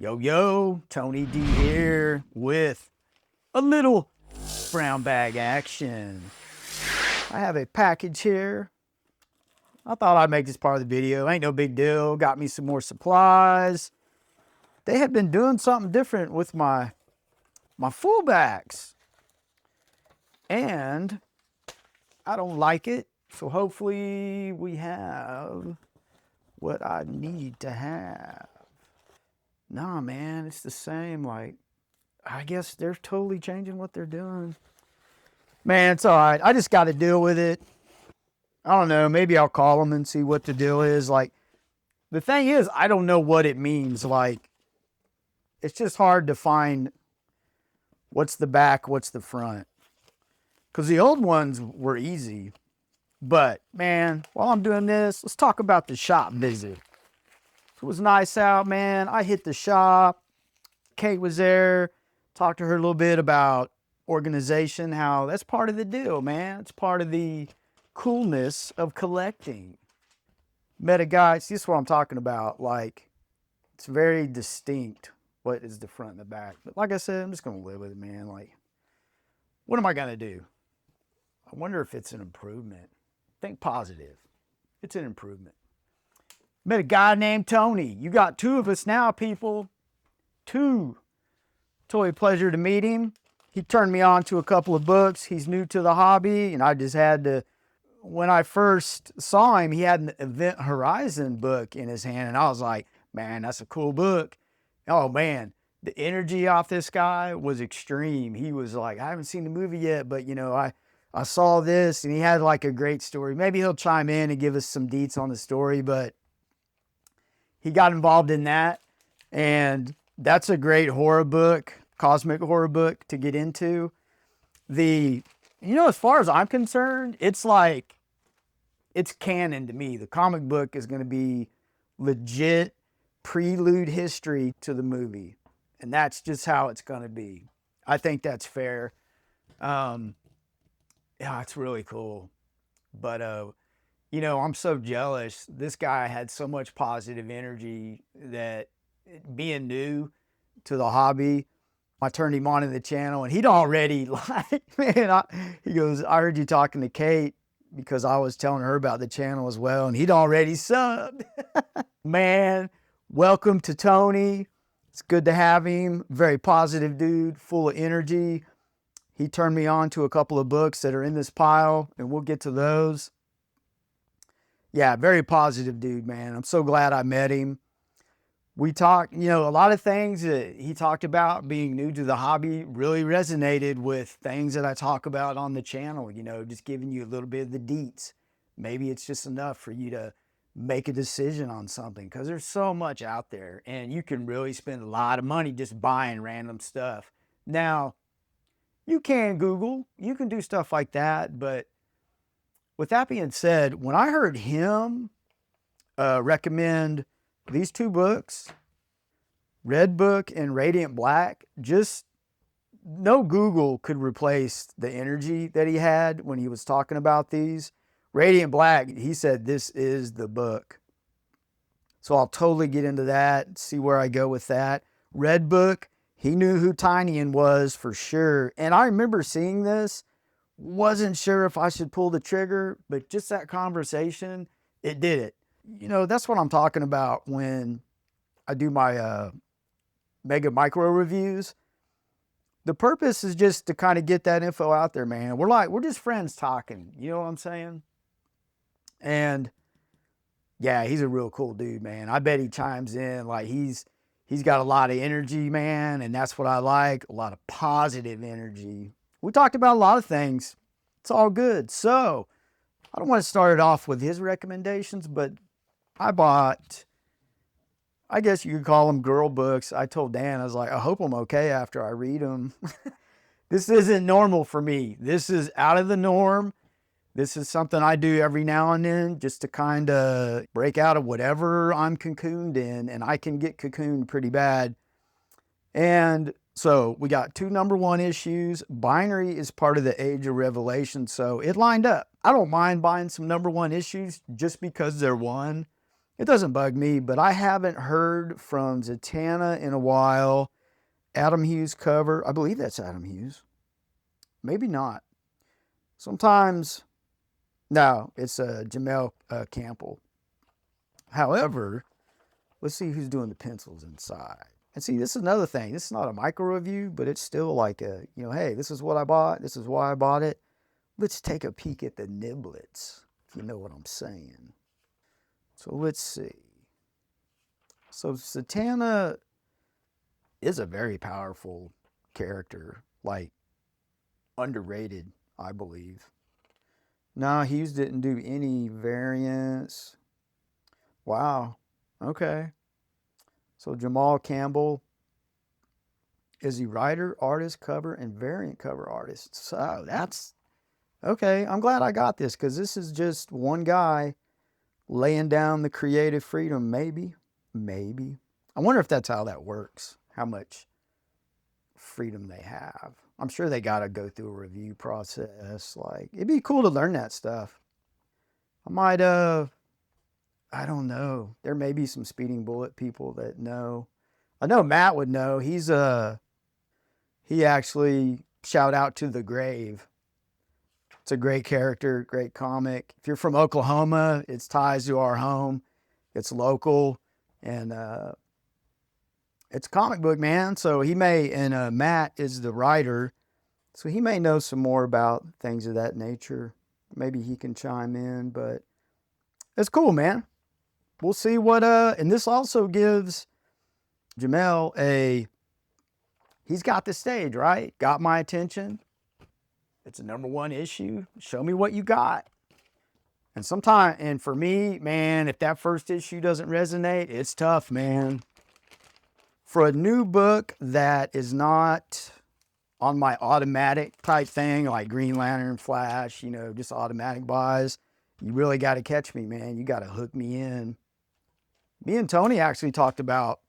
Yo, yo, Tony D here with a little brown bag action. I have a package here. I thought I'd make this part of the video. Ain't no big deal. Got me some more supplies. They have been doing something different with my fullbacks. And I don't like it. So hopefully we have what I need to have. Nah, man, it's the same. Like, I guess they're totally changing what they're doing. Man, it's all right. I just got to deal with it. I don't know. Maybe I'll call them and see what the deal is. Like, the thing is, I don't know what it means. Like, it's just hard to find what's the back, what's the front. Because the old ones were easy. But, man, while I'm doing this, let's talk about the shop visit. It was nice out, man. I hit the shop. Kate was there. Talked to her a little bit about organization, how that's part of the deal, man. It's part of the coolness of collecting. Met a guy. See, this is what I'm talking about. Like, it's very distinct what is the front and the back. But like I said, I'm just going to live with it, man. Like, what am I going to do? I wonder if it's an improvement. Think positive. It's an improvement. Met a guy named Tony. You got two of us now, people. Two. Totally a pleasure to meet him. He turned me on to a couple of books. He's new to the hobby, and I just had to, when I first saw him, he had an Event Horizon book in his hand, and I was like, man, that's a cool book. Oh, man, the energy off this guy was extreme. He was like, I haven't seen the movie yet, but, you know, I saw this, and he had like a great story. Maybe he'll chime in and give us some deets on the story, but he got involved in that, and that's a great horror book, cosmic horror book to get into. As far as I'm concerned, it's like, it's canon to me. The comic book is going to be legit prelude history to the movie, and that's just how it's going to be. I think that's fair. Yeah, it's really cool. But, I'm so jealous. This guy had so much positive energy that being new to the hobby, I turned him on in the channel and he'd already he goes, I heard you talking to Kate because I was telling her about the channel as well. And he'd already subbed. Man, welcome to Tony. It's good to have him. Very positive dude, full of energy. He turned me on to a couple of books that are in this pile, and we'll get to those. Yeah, very positive dude, man. I'm so glad I met him. We talked, a lot of things that he talked about being new to the hobby really resonated with things that I talk about on the channel, just giving you a little bit of the deets. Maybe it's just enough for you to make a decision on something because there's so much out there and you can really spend a lot of money just buying random stuff. Now, you can Google, you can do stuff like that, but with that being said, when I heard him recommend these two books, Red Book and Radiant Black, just no Google could replace the energy that he had when he was talking about these. Radiant Black, he said, this is the book. So I'll totally get into that, see where I go with that. Red Book, he knew who Tynion was for sure. And I remember seeing this. Wasn't sure if I should pull the trigger, but just that conversation, it did it. That's what I'm talking about when I do my mega micro reviews. The purpose is just to kind of get that info out there, man. We're just friends talking. You know what I'm saying? And yeah, he's a real cool dude, man. I bet he chimes in. Like he's got a lot of energy, man. And that's what I like. A lot of positive energy. We talked about a lot of things. It's all good. So, I don't want to start it off with his recommendations, but I bought, I guess you could call them girl books. I told Dan, I was like, I hope I'm okay after I read them. This isn't normal for me. This is out of the norm. This is something I do every now and then just to kind of break out of whatever I'm cocooned in, and I can get cocooned pretty bad. And so we got two #1 issues. Binary is part of the Age of Revelation, so it lined up. I don't mind buying some #1 issues just because they're one. It doesn't bug me, but I haven't heard from Zatanna in a while. Adam Hughes cover. I believe that's Adam Hughes. Maybe not. Sometimes, no, it's Jamal Campbell. However, let's see who's doing the pencils inside. And see, this is another thing. This is not a micro review, but it's still like a, hey, this is what I bought. This is why I bought it. Let's take a peek at the niblets, if you know what I'm saying. So let's see. So Zatanna is a very powerful character, like underrated, I believe. No, Hughes didn't do any variants. Wow. Okay. So Jamal Campbell is he writer, artist, cover, and variant cover artist. So that's okay. I'm glad I got this because this is just one guy laying down the creative freedom. Maybe. I wonder if that's how that works. How much freedom they have. I'm sure they got to go through a review process. Like, it'd be cool to learn that stuff. I might, I don't know. There may be some Speeding Bullet people that know. I know Matt would know. He actually shout out to The Grave. It's a great character, great comic. If you're from Oklahoma, it's ties to our home. It's local, and it's a comic book, man. So he may, and Matt is the writer, so he may know some more about things of that nature. Maybe he can chime in, but it's cool, man. We'll see what, and this also gives Jamal he's got the stage, right? Got my attention. It's a #1 issue. Show me what you got. And sometimes, and for me, man, if that first issue doesn't resonate, it's tough, man. For a new book that is not on my automatic type thing, like Green Lantern, Flash, just automatic buys, you really got to catch me, man. You got to hook me in. Me and Tony actually talked about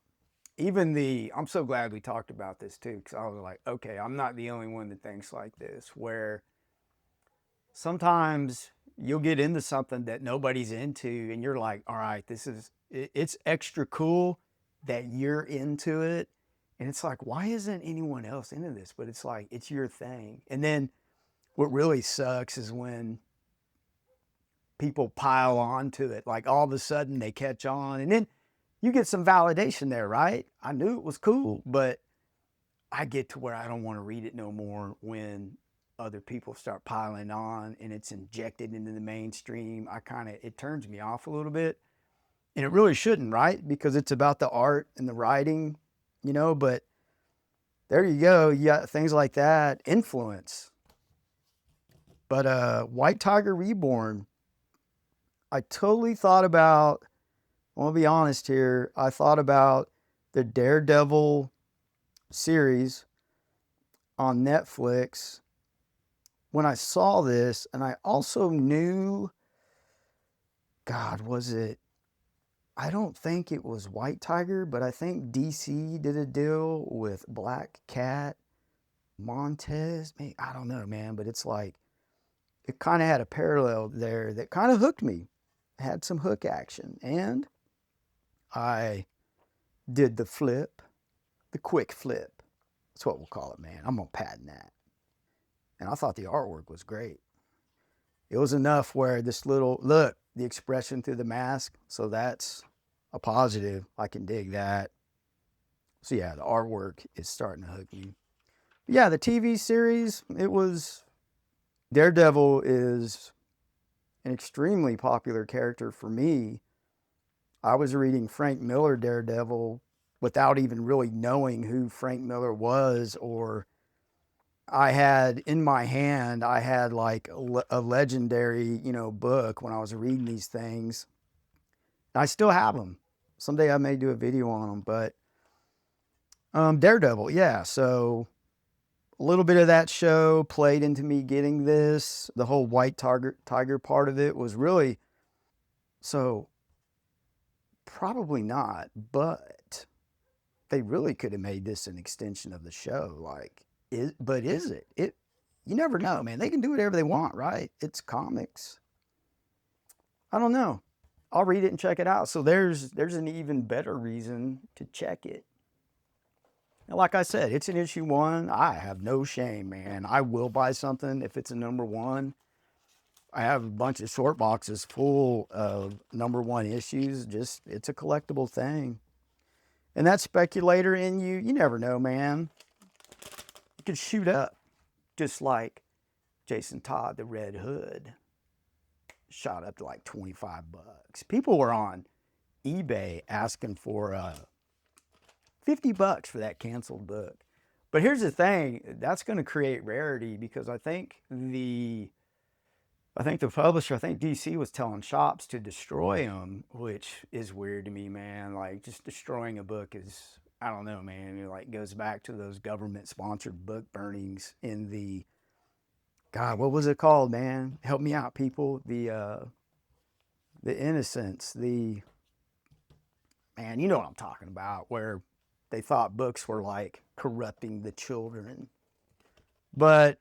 I'm so glad we talked about this too, because I was like, okay, I'm not the only one that thinks like this, where sometimes you'll get into something that nobody's into and you're like, all right, it's extra cool that you're into it. And it's like, why isn't anyone else into this? But it's like, it's your thing. And then what really sucks is when people pile on to it, like all of a sudden they catch on, and then you get some validation there, right? I knew it was cool, but I get to where I don't want to read it no more when other people start piling on and it's injected into the mainstream. It turns me off a little bit, and it really shouldn't, right? Because it's about the art and the writing, but there you go. You got things like that, influence. But White Tiger Reborn, I totally thought about, I want to be honest here, I thought about the Daredevil series on Netflix when I saw this, and I also knew, God, I don't think it was White Tiger, but I think DC did a deal with Black Cat, Montez. I don't know, man, but it's like, it kind of had a parallel there that kind of hooked me. It had some hook action, and I did the quick flip. That's what we'll call it, man. I'm going to patent that. And I thought the artwork was great. It was enough where look, the expression through the mask. So that's a positive. I can dig that. So yeah, the artwork is starting to hook me. But yeah, the TV series, Daredevil is an extremely popular character for me. I was reading Frank Miller Daredevil without even really knowing who Frank Miller was, or I had in my hand, I had like a legendary, book when I was reading these things. I still have them. Someday I may do a video on them, but Daredevil, yeah. So a little bit of that show played into me getting this. The whole White Tiger part of it was really, so probably not, but they really could have made this an extension of the show. Like, but is it? You never know, man. They can do whatever they want, right? It's comics. I don't know. I'll read it and check it out. So there's an even better reason to check it. And like I said, it's an issue 1. I have no shame, man. I will buy something if it's a number 1. I have a bunch of short boxes full of number 1 issues. Just, it's a collectible thing. And that speculator in you, you never know, man. You could shoot up just like Jason Todd, the Red Hood, shot up to like 25 bucks. People were on eBay asking for $50 for that canceled book. But here's the thing, that's going to create rarity because I think the publisher, I think DC was telling shops to destroy them, which is weird to me, man. Like, just destroying a book is, I don't know, man. It like goes back to those government-sponsored book burnings in the, God, what was it called, man? Help me out, people. The Innocents, man, you know what I'm talking about, where they thought books were like corrupting the children. But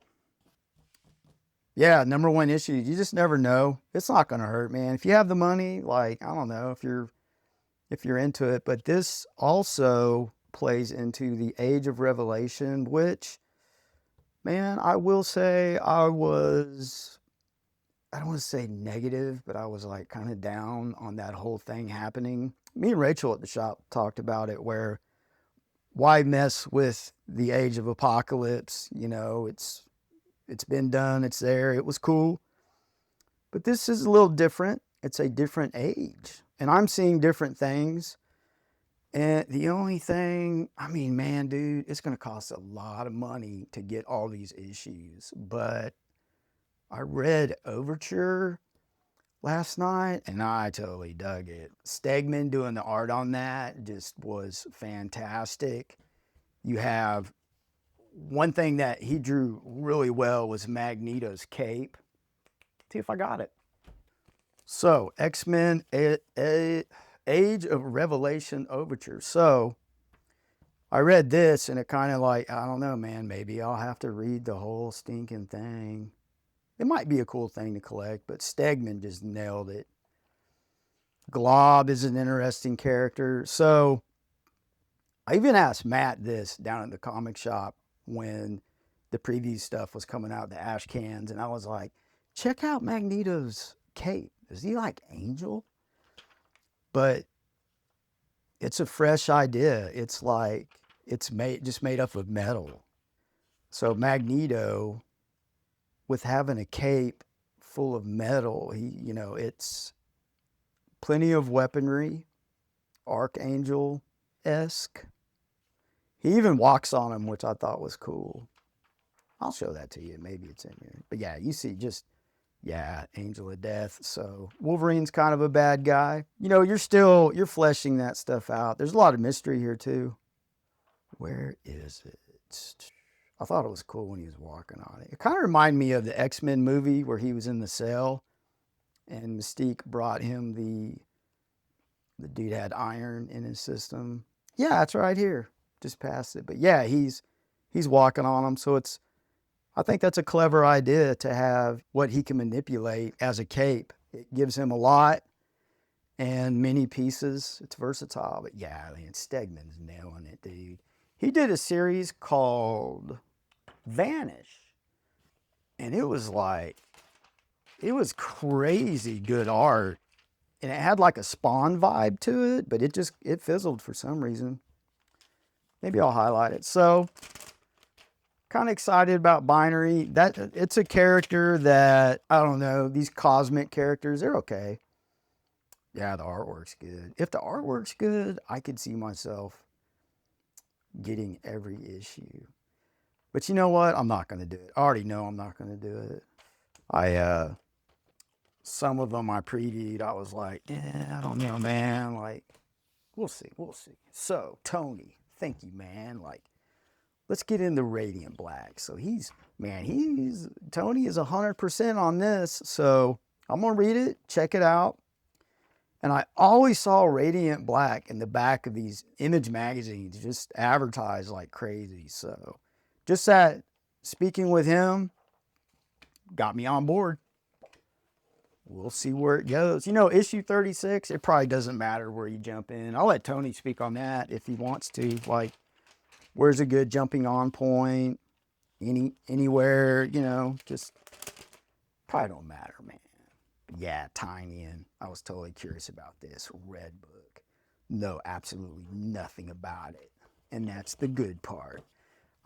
yeah, number 1 issue, you just never know. It's not going to hurt, man. If you have the money, like, I don't know if you're into it, but this also plays into the Age of Revelation, which, man, I will say I don't want to say negative, but I was like kind of down on that whole thing happening. Me and Rachel at the shop talked about it, where why mess with the Age of Apocalypse? You know, it's been done, it's there, it was cool. But this is a little different. It's a different age. And I'm seeing different things. And the only thing, I mean, man, dude, it's going to cost a lot of money to get all these issues. But I read Overture last night and I totally dug it. Stegman doing the art on that just was fantastic. You have one thing that he drew really well was Magneto's cape. See if I got it. So, X-Men Age of Revelation Overture. So, I read this and it kind of like, I don't know, man, maybe I'll have to read the whole stinking thing. It might be a cool thing to collect, but Stegman just nailed it. Glob is an interesting character. So, I even asked Matt this down at the comic shop when the preview stuff was coming out, the ash cans, and I was like, check out Magneto's cape. Is he like Angel? But it's a fresh idea. It's like, it's just made up of metal. So Magneto, with having a cape full of metal, it's plenty of weaponry, Archangel-esque. He even walks on him, which I thought was cool. I'll show that to you. Maybe it's in here. But yeah, you see Angel of Death. So Wolverine's kind of a bad guy. You're fleshing that stuff out. There's a lot of mystery here too. Where is it? I thought it was cool when he was walking on it. It kind of reminded me of the X-Men movie where he was in the cell and Mystique brought him the dude had iron in his system. Yeah, it's right here. Just past it. But yeah, he's walking on him. So I think that's a clever idea to have what he can manipulate as a cape. It gives him a lot and many pieces. It's versatile. But yeah, man, Stegman's nailing it, dude. He did a series called Vanish. And it was crazy good art. And it had like a Spawn vibe to it, but it fizzled for some reason. Maybe I'll highlight it. So, kind of excited about Binary. It's a character that, I don't know, these cosmic characters, they're okay. Yeah, the artwork's good. If the artwork's good, I could see myself getting every issue. But you know what? I'm not going to do it. I already know I'm not going to do it. Some of them I previewed, I was like, yeah, I don't know, man. Like, we'll see. So, Tony, thank you, man. Like, let's get into Radiant Black. So Tony is 100% on this. So I'm going to read it, check it out. And I always saw Radiant Black in the back of these Image magazines, just advertised like crazy. So just that speaking with him got me on board. we'll see where it goes. You know, issue 36, it probably doesn't matter where you jump in. I'll let Tony speak on that if he wants to. Like, where's a good jumping on point? Anywhere, you know, just probably don't matter, man. But yeah, Tynion. I was totally curious about this red book. Know absolutely nothing about it. And that's the good part.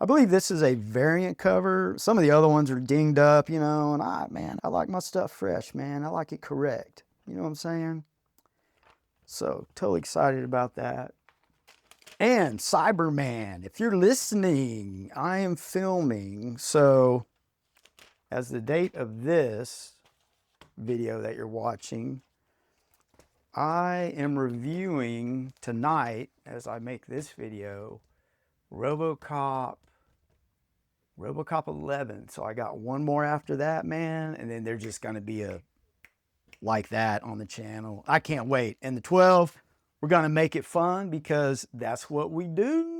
I believe this is a variant cover. Some of the other ones are dinged up, you know, and I like my stuff fresh, man. I like it correct. You know what I'm saying? So, totally excited about that. And Cyberman, if you're listening, I am filming. So, as the date of this video that you're watching, I am reviewing tonight, as I make this video, RoboCop 11. So I got one more after that, man, and then there's just going to be a like that on the channel. I can't wait. And the 12, we're going to make it fun because that's what we do.